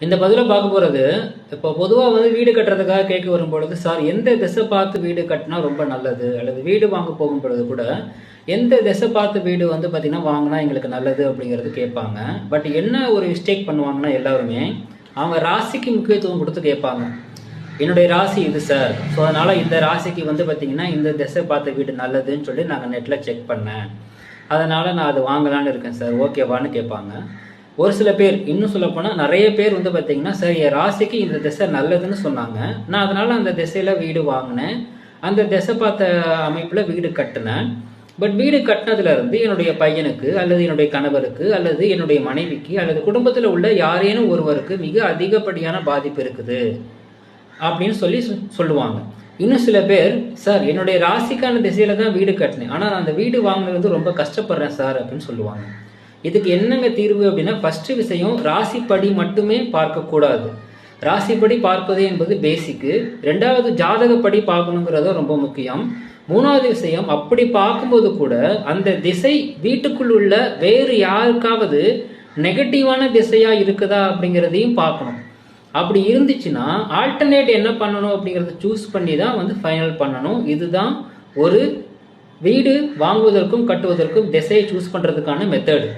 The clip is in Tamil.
இந்த பதில பார்க்க போறது, இப்போ பொதுவா வந்து வீடு கட்டுறதுக்காக கேட்க வரும்பொழுது, சார் எந்த திசை பார்த்து வீடு கட்டினா ரொம்ப நல்லது? அல்லது வீடு வாங்க போகும் பொழுது கூட, எந்த திசை பார்த்து வீடு வந்து பார்த்தீங்கன்னா, வாங்குனா எங்களுக்கு நல்லது அப்படிங்கிறது கேட்பாங்க. பட் என்ன ஒரு மிஸ்டேக் பண்ணுவாங்கன்னா எல்லாருமே, அவங்க ராசிக்கு முக்கியத்துவம் குடுத்து கேட்பாங்க. என்னுடைய ராசி இது சார். ஸோ அதனால இந்த ராசிக்கு வந்து பார்த்தீங்கன்னா, இந்த திசை பார்த்த வீடு நல்லதுன்னு சொல்லி நாங்க நெட்ல செக் பண்ணேன். அதனால நான் அது வாங்கலான்னு இருக்கேன் சார். ஓகேவான்னு கேட்பாங்க. ஒரு சில பேர் இன்னும் சொல்லப்போனால் நிறைய பேர் வந்து பார்த்தீங்கன்னா சரி என் ராசிக்கு இந்த திசை நல்லதுன்னு சொன்னாங்க, நான் அதனால் அந்த திசையில் வீடு வாங்கினேன், அந்த திசை பார்த்த அமைப்பில் வீடு கட்டினேன். பட் வீடு கட்டினதுலேருந்து என்னுடைய பையனுக்கு அல்லது என்னுடைய கணவருக்கு அல்லது என்னுடைய மனைவிக்கு அல்லது குடும்பத்தில் உள்ள யாரேனும் ஒருவருக்கு மிக அதிகப்படியான பாதிப்பு இருக்குது அப்படின்னு சொல்லுவாங்க. இன்னும் சில பேர் சார் என்னுடைய ராசிக்கான திசையில தான் வீடு கட்டினேன், ஆனால் நான் அந்த வீடு வாங்கினது வந்து ரொம்ப கஷ்டப்படுறேன் சார் அப்படின்னு சொல்லுவாங்க. இதுக்கு என்னங்க தீர்வு அப்படின்னா, ஃபர்ஸ்ட் விஷயம் ராசிப்படி மட்டுமே பார்க்கக்கூடாது. ராசிப்படி பார்ப்பது என்பது பேசிக்கு. ரெண்டாவது ஜாதகப்படி பார்க்கணுங்கிறது ரொம்ப முக்கியம். மூணாவது விஷயம், அப்படி பார்க்கும்போது கூட அந்த திசை வீட்டுக்குள் உள்ள வேறு யாருக்காவது நெகட்டிவான திசையா இருக்குதா அப்படிங்கிறதையும் பார்க்கணும். அப்படி இருந்துச்சுன்னா ஆல்டர்னேட் என்ன பண்ணணும் அப்படிங்கிறத சூஸ் பண்ணி தான் வந்து ஃபைனல் பண்ணணும். இதுதான் ஒரு வீடு வாங்குவதற்கும் கட்டுவதற்கும் திசையை சூஸ் பண்ணுறதுக்கான மெத்தடு.